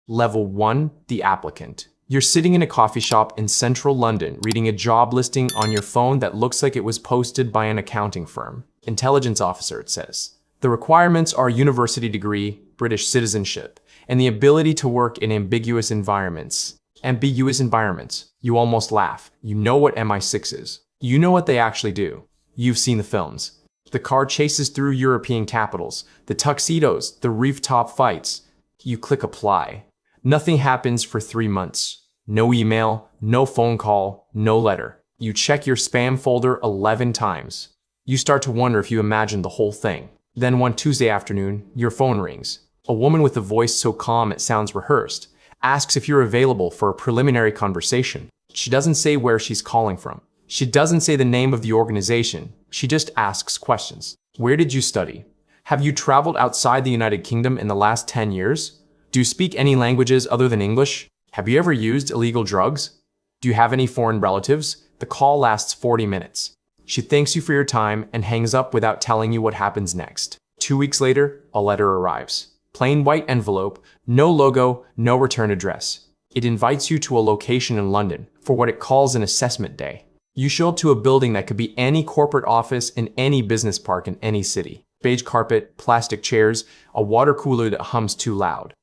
Level 1, the applicant. You're sitting in a coffee shop in central London reading a job listing on your phone that looks like it was posted by an accounting firm. Intelligence officer, it says. The requirements are university degree, British citizenship, and the ability to work in ambiguous environments. Ambiguous environments. You almost laugh. You know what MI6 is. You know what they actually do. You've seen the films. The car chases through European capitals, the tuxedos, the rooftop fights. You click apply. Nothing happens for 3 months. No email, no phone call, no letter. You check your spam folder 11 times. You start to wonder if you imagined the whole thing. Then one Tuesday afternoon, your phone rings. A woman with a voice so calm it sounds rehearsed asks if you're available for a preliminary conversation. She doesn't say where she's calling from. She doesn't say the name of the organization. She just asks questions. Where did you study? Have you traveled outside the United Kingdom in the last 10 years? Do you speak any languages other than English? Have you ever used illegal drugs? Do you have any foreign relatives? The call lasts 40 minutes. She thanks you for your time and hangs up without telling you what happens next. 2 weeks later, a letter arrives. Plain white envelope, no logo, no return address. It invites you to a location in London for what it calls an assessment day. You show up to a building that could be any corporate office in any business park in any city. Beige carpet, plastic chairs, a water cooler that hums too loud.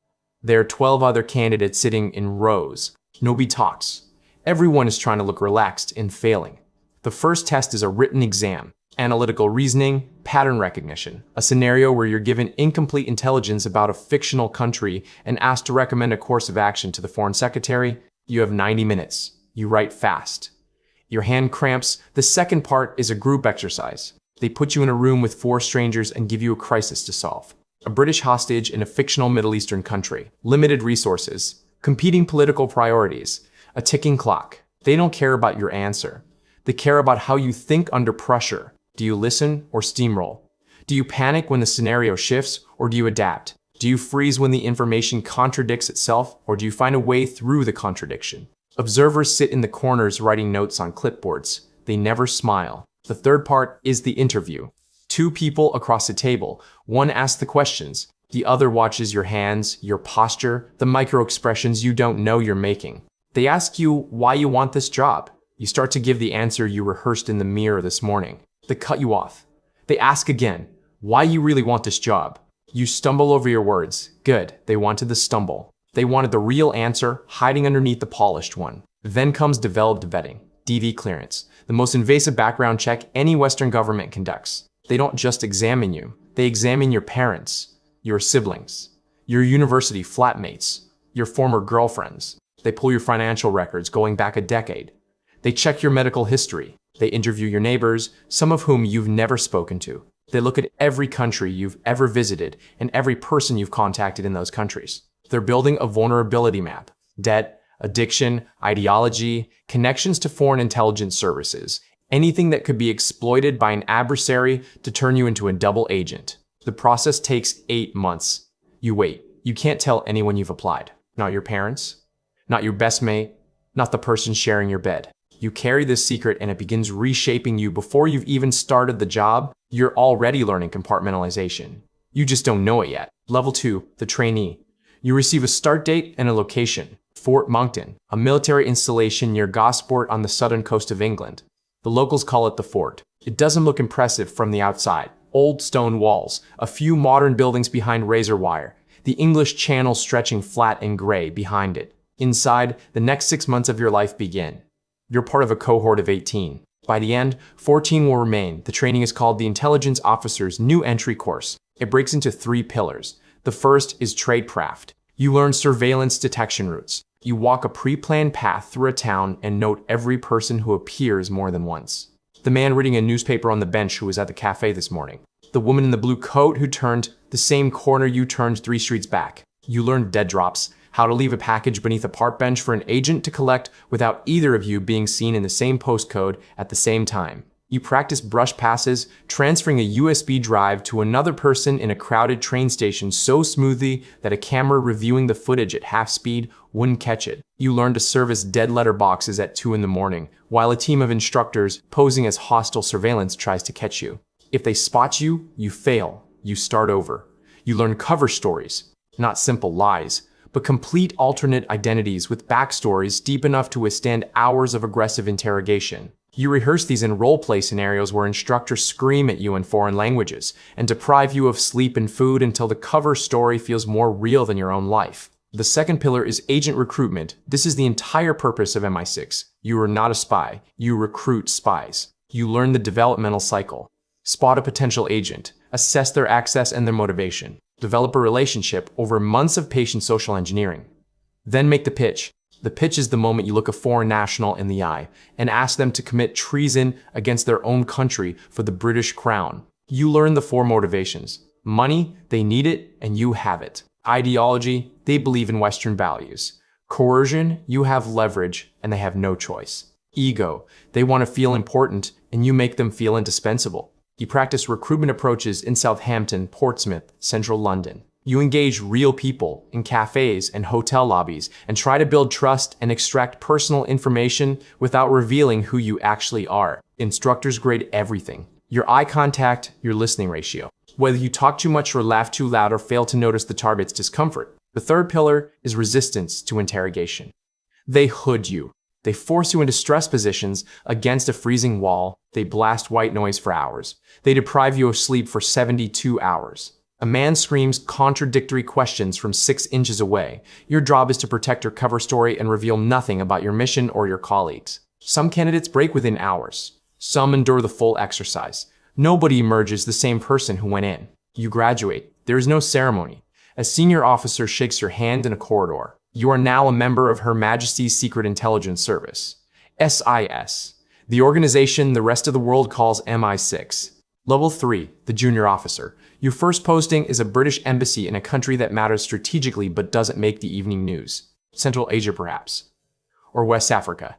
There are 12 other candidates sitting in rows. Nobody talks. Everyone is trying to look relaxed and failing. The first test is a written exam. Analytical reasoning, pattern recognition, a scenario where you're given incomplete intelligence about a fictional country and asked to recommend a course of action to the foreign secretary. You have 90 minutes. You write fast. Your hand cramps. The second part is a group exercise. They put you in a room with 4 strangers and give you a crisis to solve. A British hostage in a fictional Middle Eastern country. Limited resources. Competing political priorities. A ticking clock. They don't care about your answer. They care about how you think under pressure. Do you listen or steamroll? Do you panic when the scenario shifts or do you adapt? Do you freeze when the information contradicts itself or do you find a way through the contradiction? Observers sit in the corners writing notes on clipboards. They never smile. The third part is the interview. 2 people across the table. One asks the questions. The other watches your hands, your posture, the micro expressions you don't know you're making. They ask you why you want this job. You start to give the answer you rehearsed in the mirror this morning. They cut you off. They ask again, why you really want this job. You stumble over your words. Good, they wanted the stumble. They wanted the real answer hiding underneath the polished one. Then comes developed vetting, DV clearance, the most invasive background check any Western government conducts. They don't just examine you. They examine your parents, your siblings, your university flatmates, your former girlfriends. They pull your financial records going back a decade. They check your medical history. They interview your neighbors, some of whom you've never spoken to. They look at every country you've ever visited and every person you've contacted in those countries. They're building a vulnerability map. Debt, addiction, ideology, connections to foreign intelligence services, anything that could be exploited by an adversary to turn you into a double agent. The process takes 8 months. You wait. You can't tell anyone you've applied. Not your parents, not your best mate, not the person sharing your bed. You carry this secret and it begins reshaping you before you've even started the job. You're already learning compartmentalization. You just don't know it yet. Level 2, the trainee. You receive a start date and a location. Fort Monkton, a military installation near Gosport on the southern coast of England. The locals call it the fort. It doesn't look impressive from the outside. Old stone walls, a few modern buildings behind razor wire, the English Channel stretching flat and gray behind it. Inside, the next 6 months of your life begin. You're part of a cohort of 18. By the end, 14 will remain. The training is called the Intelligence Officer's New Entry Course. It breaks into 3 pillars. The first is tradecraft. You learn surveillance detection routes. You walk a pre-planned path through a town and note every person who appears more than once. The man reading a newspaper on the bench who was at the cafe this morning. The woman in the blue coat who turned the same corner you turned 3 streets back. You learn dead drops, how to leave a package beneath a park bench for an agent to collect without either of you being seen in the same postcode at the same time. You practice brush passes, transferring a USB drive to another person in a crowded train station so smoothly that a camera reviewing the footage at half speed wouldn't catch it. You learn to service dead letter boxes at 2 in the morning, while a team of instructors posing as hostile surveillance tries to catch you. If they spot you, you fail. You start over. You learn cover stories, not simple lies, but complete alternate identities with backstories deep enough to withstand hours of aggressive interrogation. You rehearse these in role-play scenarios where instructors scream at you in foreign languages and deprive you of sleep and food until the cover story feels more real than your own life. The second pillar is agent recruitment. This is the entire purpose of MI6. You are not a spy. You recruit spies. You learn the developmental cycle. Spot a potential agent. Assess their access and their motivation. Develop a relationship over months of patient social engineering. Then make the pitch. The pitch is the moment you look a foreign national in the eye and ask them to commit treason against their own country for the British crown. You learn the four motivations. Money, they need it, and you have it. Ideology, they believe in Western values. Coercion, you have leverage, and they have no choice. Ego, they want to feel important, and you make them feel indispensable. You practice recruitment approaches in Southampton, Portsmouth, Central London. You engage real people in cafes and hotel lobbies and try to build trust and extract personal information without revealing who you actually are. Instructors grade everything. Your eye contact, your listening ratio. Whether you talk too much or laugh too loud or fail to notice the target's discomfort. The third pillar is resistance to interrogation. They hood you. They force you into stress positions against a freezing wall. They blast white noise for hours. They deprive you of sleep for 72 hours. A man screams contradictory questions from 6 inches away. Your job is to protect your cover story and reveal nothing about your mission or your colleagues. Some candidates break within hours. Some endure the full exercise. Nobody emerges the same person who went in. You graduate. There is no ceremony. A senior officer shakes your hand in a corridor. You are now a member of Her Majesty's Secret Intelligence Service, SIS, the organization the rest of the world calls MI6. Level 3, the junior officer. Your first posting is a British embassy in a country that matters strategically but doesn't make the evening news. Central Asia perhaps. Or West Africa.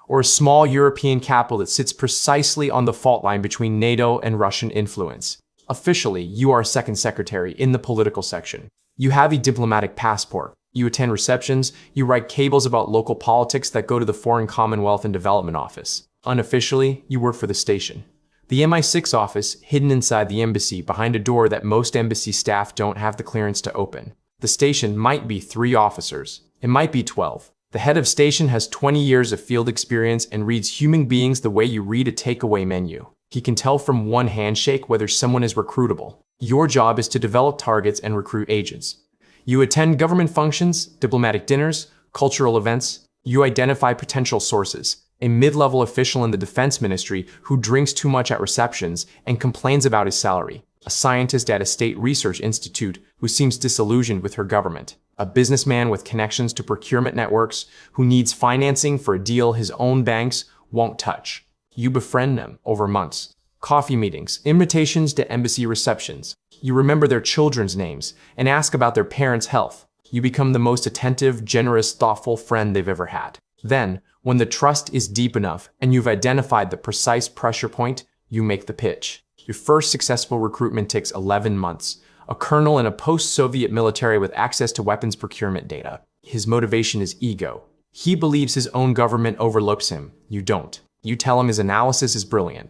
Or a small European capital that sits precisely on the fault line between NATO and Russian influence. Officially, you are a second secretary in the political section. You have a diplomatic passport. You attend receptions. You write cables about local politics that go to the Foreign Commonwealth and Development Office. Unofficially, you work for the station. The MI6 office, hidden inside the embassy behind a door that most embassy staff don't have the clearance to open. The station might be 3 officers. It might be 12. The head of station has 20 years of field experience and reads human beings the way you read a takeaway menu. He can tell from one handshake whether someone is recruitable. Your job is to develop targets and recruit agents. You attend government functions, diplomatic dinners, cultural events. You identify potential sources. A mid-level official in the defense ministry who drinks too much at receptions and complains about his salary. A scientist at a state research institute who seems disillusioned with her government. A businessman with connections to procurement networks who needs financing for a deal his own banks won't touch. You befriend them over months. Coffee meetings, invitations to embassy receptions. You remember their children's names and ask about their parents' health. You become the most attentive, generous, thoughtful friend they've ever had. Then, when the trust is deep enough and you've identified the precise pressure point, you make the pitch. Your first successful recruitment takes 11 months. A colonel in a post-Soviet military with access to weapons procurement data. His motivation is ego. He believes his own government overlooks him. You don't. You tell him his analysis is brilliant.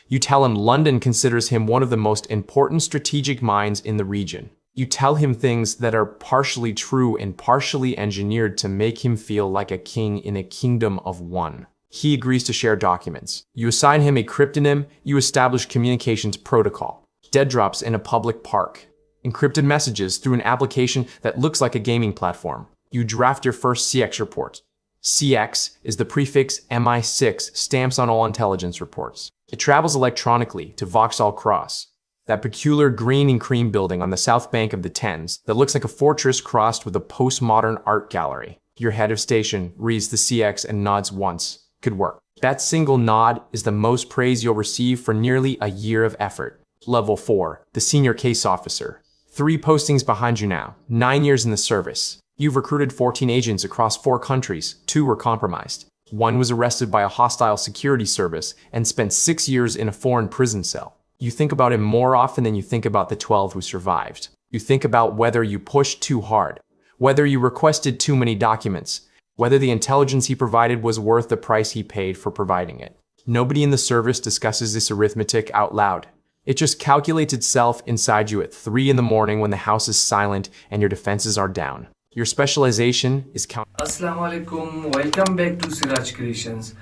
You tell him London considers him one of the most important strategic minds in the region. You tell him things that are partially true and partially engineered to make him feel like a king in a kingdom of one. He agrees to share documents. You assign him a cryptonym. You establish communications protocol. Dead drops in a public park. Encrypted messages through an application that looks like a gaming platform. You draft your first CX report. CX is the prefix MI6 stamps on all intelligence reports. It travels electronically to Vauxhall Cross, that peculiar green and cream building on the south bank of the Thames that looks like a fortress crossed with a postmodern art gallery. Your head of station reads the CX and nods once. Could work. That single nod is the most praise you'll receive for nearly a year of effort. Level 4, the senior case officer. 3 postings behind you now, 9 years in the service. You've recruited 14 agents across 4 countries, 2 were compromised. 1 was arrested by a hostile security service and spent 6 years in a foreign prison cell. You think about him more often than you think about the 12 who survived. You think about whether you pushed too hard, whether you requested too many documents, whether the intelligence he provided was worth the price he paid for providing it. Nobody in the service discusses this arithmetic out loud. It just calculates itself inside you at 3 in the morning when the house is silent and your defenses are down. Your specialization is अस्सलाम वालेकुम, welcome back to Siraj creations.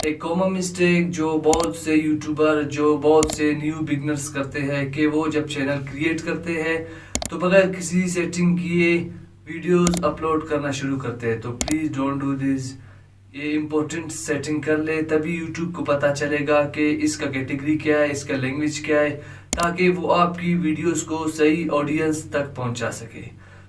एक common mistake जो बहुत से YouTuber, जो बहुत से new beginners करते हैं कि वो जब चैनल क्रिएट करते हैं तो बगैर किसी सेटिंग किए वीडियोस अपलोड करना शुरू करते हैं। तो प्लीज़ डोंट डू दिस। ये इम्पोर्टेंट सेटिंग कर ले, तभी यूट्यूब को पता चलेगा कि इसका कैटेगरी क्या है, इसका लैंग्वेज क्या है, ताकि वो आपकी वीडियोस को सही ऑडियंस तक पहुंचा सके।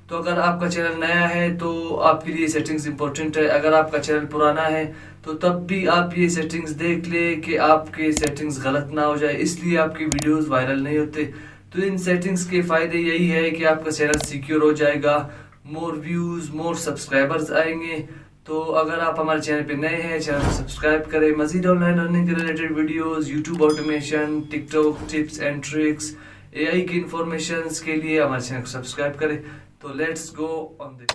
तो अगर आपका चैनल नया है तो आपके लिए सेटिंग्स इंपॉर्टेंट है। अगर आपका चैनल पुराना है तो तब भी आप ये सेटिंग्स देख ले कि आपके सेटिंग्स गलत ना हो जाए, इसलिए आपकी वीडियोस वायरल नहीं होते। तो इन सेटिंग्स के फ़ायदे यही है कि आपका चैनल सिक्योर हो जाएगा, मोर व्यूज़, मोर सब्सक्राइबर्स आएंगे। तो अगर आप हमारे चैनल पे नए हैं, चैनल को सब्सक्राइब करें। मज़ीद ऑनलाइन लर्निंग के related videos, YouTube automation, TikTok tips and tricks, AI की इंफॉर्मेशन के लिए हमारे चैनल को सब्सक्राइब करें। तो लेट्स गो ऑन दिस।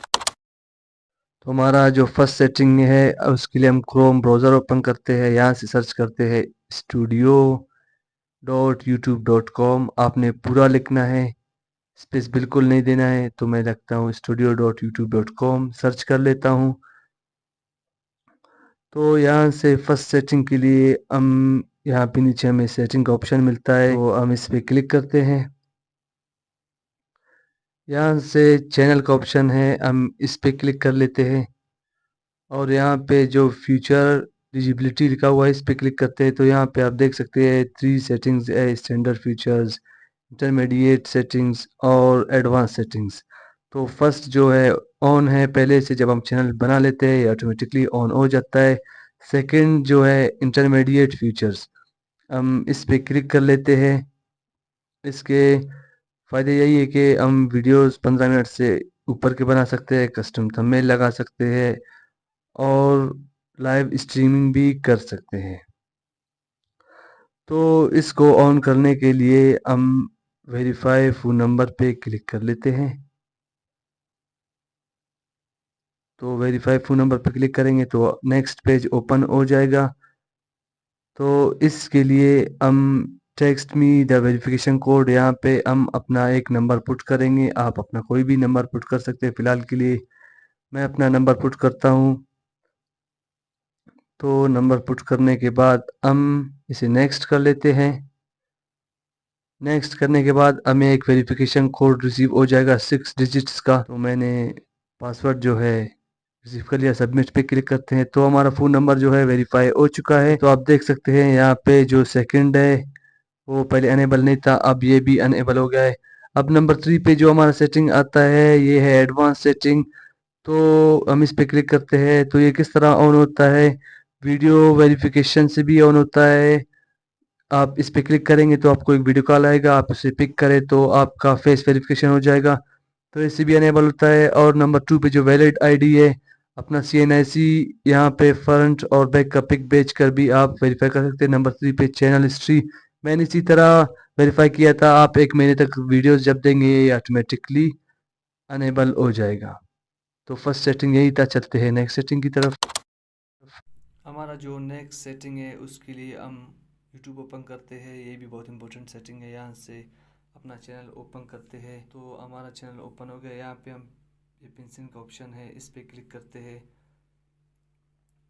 तो हमारा जो फर्स्ट सेटिंग है उसके लिए हम क्रोम ब्राउज़र ओपन करते हैं। यहाँ से सर्च करते हैं studio.youtube.com। आपने पूरा लिखना है, स्पेस बिल्कुल नहीं देना है। तो मैं लिखता हूँ studio.youtube.com, सर्च कर लेता हूँ। तो यहाँ से फर्स्ट सेटिंग के लिए हम यहाँ पे नीचे हमें सेटिंग का ऑप्शन मिलता है, तो हम इस पर क्लिक करते हैं। यहाँ से चैनल का ऑप्शन है, हम इस पे क्लिक कर लेते हैं और यहाँ पे जो फ्यूचर डिजिबिलिटी लिखा हुआ है इस पे क्लिक करते हैं। तो यहाँ पे आप देख सकते हैं 3 सेटिंग्स है, स्टैंडर्ड फीचर्स, इंटरमीडिएट सेटिंग्स और एडवांस सेटिंग्स। तो फर्स्ट जो है ऑन है, पहले से जब हम चैनल बना लेते हैं ये ऑटोमेटिकली ऑन हो जाता है। सेकंड जो है इंटरमीडिएट फीचर्स, हम इस पे क्लिक कर लेते हैं। इसके फ़ायदे यही है कि हम वीडियोस 15 मिनट से ऊपर के बना सकते हैं, कस्टम थंबनेल लगा सकते हैं और लाइव स्ट्रीमिंग भी कर सकते हैं। तो इसको ऑन करने के लिए हम वेरीफाई फ़ोन नंबर पे क्लिक कर लेते हैं। तो वेरीफाई फ़ोन नंबर पे क्लिक करेंगे तो नेक्स्ट पेज ओपन हो जाएगा। तो इसके लिए हम text me the verification code, यहाँ पे हम अपना एक नंबर पुट करेंगे। आप अपना कोई भी नंबर पुट कर सकते हैं। फ़िलहाल के लिए मैं अपना नंबर पुट करता हूँ। तो नंबर पुट करने के बाद हम इसे नेक्स्ट कर लेते हैं। नेक्स्ट करने के बाद हमें एक वेरिफिकेशन कोड रिसीव हो जाएगा 6 डिजिट्स का। तो मैंने पासवर्ड जो है रिसीव कर लिया। सबमिट पे क्लिक करते हैं तो हमारा फ़ोन नंबर जो है वेरीफाई हो चुका है। तो आप देख सकते हैं यहाँ पे जो सेकंड है वो पहले अनेबल नहीं था, अब ये भी अनेबल हो गया है। अब नंबर 3 पे जो हमारा सेटिंग आता है ये है एडवांस सेटिंग। तो हम इस पे क्लिक करते हैं तो ये किस तरह ऑन होता है, वीडियो वेरिफिकेशन से भी ऑन होता है। आप इस पे क्लिक करेंगे तो आपको एक वीडियो कॉल आएगा, आप उसे पिक करें तो आपका फेस वेरिफिकेशन हो जाएगा। तो इससे भी अनेबल होता है। और नंबर 2 पे जो वैलिड आईडी है, अपना CNIC यहाँ पे फ्रंट और बैक का पिक भेज कर भी आप वेरीफाई कर सकते हैं। नंबर 3 पे चैनल हिस्ट्री, मैंने इसी तरह वेरीफाई किया था। आप 1 महीने तक वीडियोस जब देंगे ये ऑटोमेटिकली अनेबल हो जाएगा। तो फर्स्ट सेटिंग यही था। चलते हैं नेक्स्ट सेटिंग की तरफ। हमारा जो नेक्स्ट सेटिंग है उसके लिए हम यूट्यूब ओपन करते हैं। ये भी बहुत इंपॉर्टेंट सेटिंग है। यहाँ से अपना चैनल ओपन करते हैं तो हमारा चैनल ओपन हो गया। यहाँ पे हम ये पेंसिल का ऑप्शन है, इस पर क्लिक करते हैं।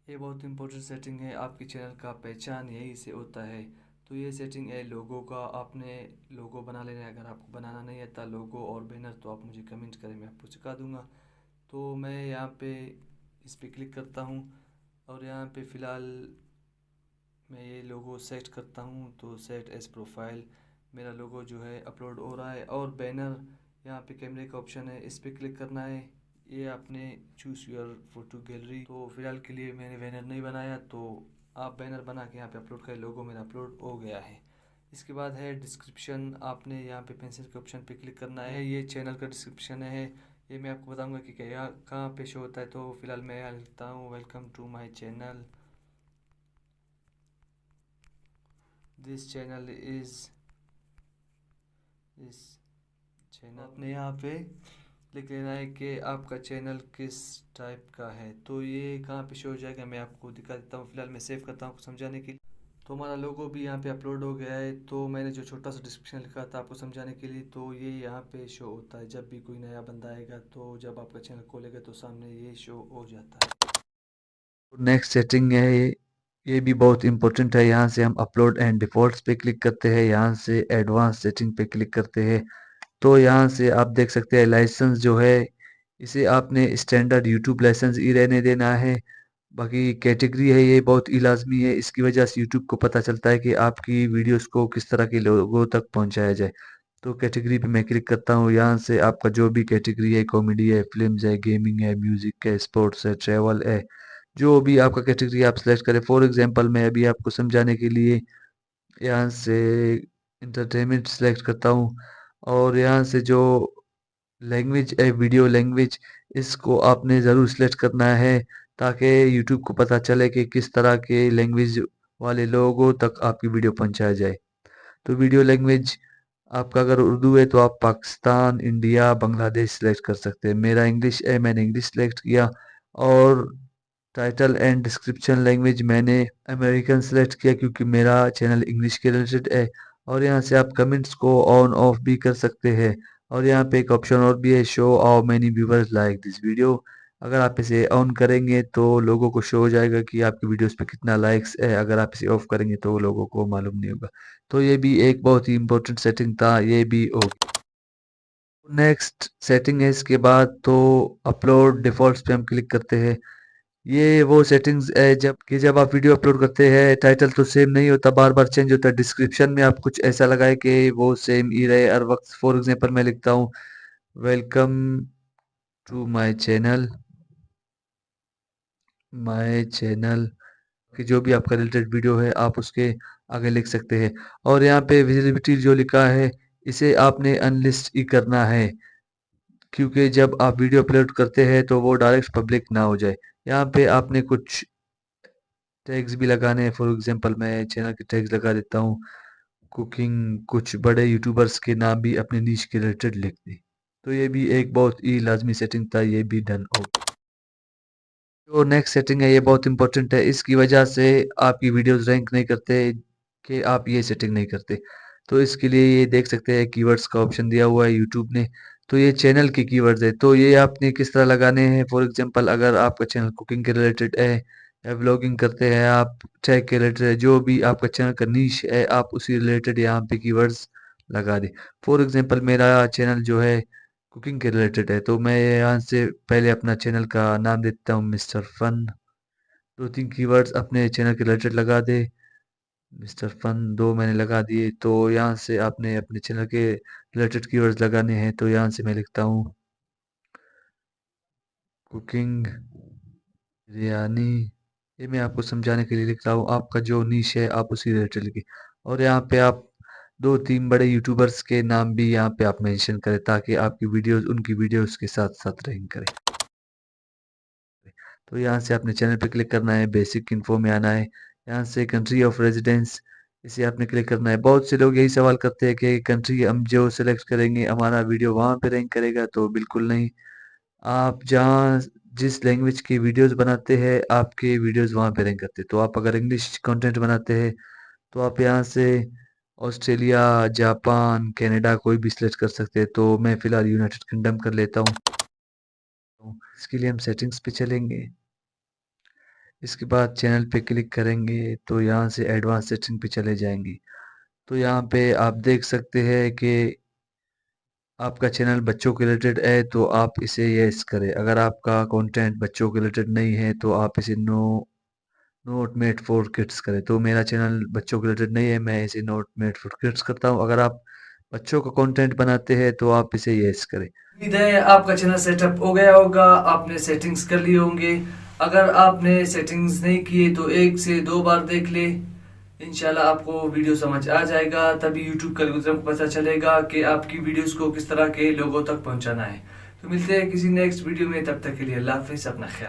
ये बहुत इंपॉर्टेंट सेटिंग है, आपके चैनल का पहचान यही से होता है। तो ये सेटिंग है लोगो का, आपने लोगो बना लेना है। अगर आपको बनाना नहीं आता लोगो और बैनर तो आप मुझे कमेंट करें, मैं आपको सिखा दूंगा। तो मैं यहाँ पे इस पर क्लिक करता हूँ और यहाँ पे फ़िलहाल मैं ये लोगो सेट करता हूँ। तो सेट एज प्रोफाइल, मेरा लोगो जो है अपलोड हो रहा है। और बैनर, यहाँ पे कैमरे का ऑप्शन है, इस पर क्लिक करना है। ये आपने चूज़ योर फोटो गैलरी। तो फ़िलहाल के लिए मैंने बैनर नहीं बनाया, तो आप बैनर बना के यहाँ पे अपलोड करें। लोगो मेरा अपलोड हो गया है। इसके बाद है डिस्क्रिप्शन, आपने यहाँ पे पेंसिल के ऑप्शन पे क्लिक करना है। ये चैनल का डिस्क्रिप्शन है, ये मैं आपको बताऊंगा कि क्या यहाँ कहाँ पे शो होता है। तो फिलहाल मैं यहाँ लिखता हूँ welcome to my channel, this channel is इस चैनल। आपने यहाँ पे लिख लेना है कि आपका चैनल किस टाइप का है। तो ये कहाँ पे शो हो जाएगा मैं आपको दिखा देता हूँ। फिलहाल मैं सेव करता हूँ आपको समझाने के लिए। तो हमारा लोगो भी यहाँ पे अपलोड हो गया है। तो मैंने जो छोटा सा डिस्क्रिप्शन लिखा था आपको समझाने के लिए, तो ये यहाँ पे शो होता है जब भी कोई नया बंदा आएगा, तो जब आपका चैनल खोलेगा तो सामने ये शो हो जाता है। नेक्स्ट सेटिंग है ये भी बहुत इंपॉर्टेंट है। यहाँ से हम अपलोड एंड डिफॉल्ट्स पे क्लिक करते हैं, यहाँ से एडवांस सेटिंग पे क्लिक करते हैं। तो यहाँ से आप देख सकते हैं लाइसेंस जो है इसे आपने स्टैंडर्ड यूट्यूब लाइसेंस ही रहने देना है। बाकी कैटेगरी है ये बहुत ही लाजमी है, इसकी वजह से यूट्यूब को पता चलता है कि आपकी वीडियोस को किस तरह के लोगों तक पहुंचाया जाए। तो कैटेगरी पे मैं क्लिक करता हूँ, यहाँ से आपका जो भी कैटेगरी है, कॉमेडी है, फिल्म्स है, गेमिंग है, म्यूजिक है, स्पोर्ट्स है, ट्रैवल है, जो भी आपका कैटेगरी आप सेलेक्ट करें। फॉर एग्जांपल मैं अभी आपको समझाने के लिए यहाँ से इंटरटेनमेंट सेलेक्ट करता हूँ, और यहाँ से जो लैंग्वेज है वीडियो लैंग्वेज, इसको आपने ज़रूर सेलेक्ट करना है ताकि यूट्यूब को पता चले कि किस तरह के लैंग्वेज वाले लोगों तक आपकी वीडियो पहुंचाया जाए। तो वीडियो लैंग्वेज आपका अगर उर्दू है तो आप पाकिस्तान, इंडिया, बांग्लादेश सेलेक्ट कर सकते हैं। मेरा इंग्लिश है, मैंने इंग्लिश सेलेक्ट किया। और टाइटल एंड डिस्क्रिप्शन लैंग्वेज मैंने अमेरिकन सेलेक्ट किया क्योंकि मेरा चैनल इंग्लिश के रिलेटेड है। और यहाँ से आप कमेंट्स को ऑन ऑफ भी कर सकते हैं। और यहाँ पे एक ऑप्शन और भी है, show how many viewers like this video. अगर आप इसे ऑन करेंगे तो लोगों को शो हो जाएगा कि आपकी वीडियोस पे कितना लाइक्स है, अगर आप इसे ऑफ करेंगे तो लोगों को मालूम नहीं होगा। तो ये भी एक बहुत ही इंपॉर्टेंट सेटिंग था, ये भी हो। नेक्स्ट सेटिंग है इसके बाद, तो अपलोड डिफॉल्ट्स पे हम क्लिक करते हैं। ये वो सेटिंग्स है जब आप वीडियो अपलोड करते हैं टाइटल तो सेम नहीं होता, बार बार चेंज होता है। डिस्क्रिप्शन में आप कुछ ऐसा लगाए कि वो सेम ही रहे हर वक्त। फॉर एग्जांपल मैं लिखता हूँ वेलकम टू माय चैनल कि जो भी आपका रिलेटेड वीडियो है आप उसके आगे लिख सकते हैं। और यहाँ पे विजिबिलिटी जो लिखा है इसे आपने अनलिस्ट ही करना है, क्योंकि जब आप वीडियो अपलोड करते हैं तो वो डायरेक्ट पब्लिक ना हो जाए। यहाँ पे आपने कुछ टैग्स भी लगाने हैं। फॉर एग्जांपल मैं चैनल के टैग्स लगा देता हूँ कुकिंग, कुछ बड़े यूट्यूबर्स के नाम भी अपने नीश के रिलेटेड लिख दी। तो ये भी एक बहुत ही लाजमी सेटिंग था, ये भी डन हो। जो नेक्स्ट सेटिंग है ये बहुत इंपॉर्टेंट है, इसकी वजह से आपकी वीडियोस रैंक नहीं करते कि आप ये सेटिंग नहीं करते। तो इसके लिए ये देख सकते हैं कीवर्ड्स का ऑप्शन दिया हुआ है यूट्यूब ने। तो ये चैनल के कीवर्ड्स है, तो ये आपने किस तरह लगाने हैं। फॉर एग्जांपल अगर आपका चैनल कुकिंग के रिलेटेड है या व्लॉगिंग करते हैं आप, टेक के रिलेटेड है, जो भी आपका चैनल का नीश है आप उसी रिलेटेड यहाँ पे कीवर्ड्स लगा दें। फॉर एग्जांपल मेरा चैनल जो है कुकिंग के रिलेटेड है, तो मैं यहाँ से पहले अपना चैनल का नाम देता हूँ मिस्टर फन। दो तीन कीवर्ड्स अपने चैनल के रिलेटेड लगा दे। मिस्टर फन दो मैंने लगा दिए। तो यहाँ से आपने अपने चैनल के रिलेटेड कीवर्ड्स लगाने हैं। तो यहाँ से मैं लिखता हूँ कुकिंग बिरयानी। ये मैं आपको समझाने के लिए लिख रहा हूँ, आपका जो नीश है आप उसी रिलेटेड लिखिए। और यहाँ पे आप दो तीन बड़े यूट्यूबर्स के नाम भी यहाँ पे आप मेंशन करें ताकि आपकी वीडियोस उनकी वीडियोस के साथ साथ रैंक करें। तो यहाँ से अपने चैनल पे क्लिक करना है, बेसिक इन्फो में आना है, यहाँ से कंट्री ऑफ रेजिडेंस इसे आपने क्लिक करना है। बहुत से लोग यही सवाल करते हैं कि कंट्री हम जो सेलेक्ट करेंगे हमारा वीडियो वहाँ पे रैंक करेगा, तो बिल्कुल नहीं। आप जहाँ जिस लैंग्वेज की वीडियोस बनाते हैं आपके वीडियोस वहाँ पे रैंक करते हैं। तो आप अगर इंग्लिश कंटेंट बनाते हैं तो आप यहाँ से ऑस्ट्रेलिया, जापान, कनाडा कोई भी सिलेक्ट कर सकते हैं। तो मैं फ़िलहाल यूनाइटेड किंगडम कर लेता हूँ। तो इसके लिए हम सेटिंग्स पे चलेंगे, इसके बाद चैनल पे क्लिक करेंगे तो यहाँ से एडवांस सेटिंग पे चले जाएंगे। तो यहाँ पे आप देख सकते हैं कि आपका चैनल बच्चों के रिलेटेड है तो आप इसे यस करें। अगर आपका कंटेंट बच्चों के रिलेटेड नहीं है तो आप इसे no not made for kids करें। तो मेरा चैनल बच्चों के रिलेटेड नहीं है, मैं इसे नोट मेड फॉर किड्स करता हूँ। अगर आप बच्चों का कंटेंट बनाते हैं तो आप इसे यस करें। उम्मीद है आपका चैनल सेटअप हो गया होगा, आपने सेटिंग्स कर लिए होंगे। अगर आपने सेटिंग्स नहीं किए तो एक से दो बार देख ले, इंशाल्लाह आपको वीडियो समझ आ जाएगा। तभी यूट्यूब का एल्गोरिथम को पता चलेगा कि आपकी वीडियोस को किस तरह के लोगों तक पहुंचाना है। तो मिलते हैं किसी नेक्स्ट वीडियो में, तब तक के लिए अल्लाह हाफिज़, अपना ख्याल।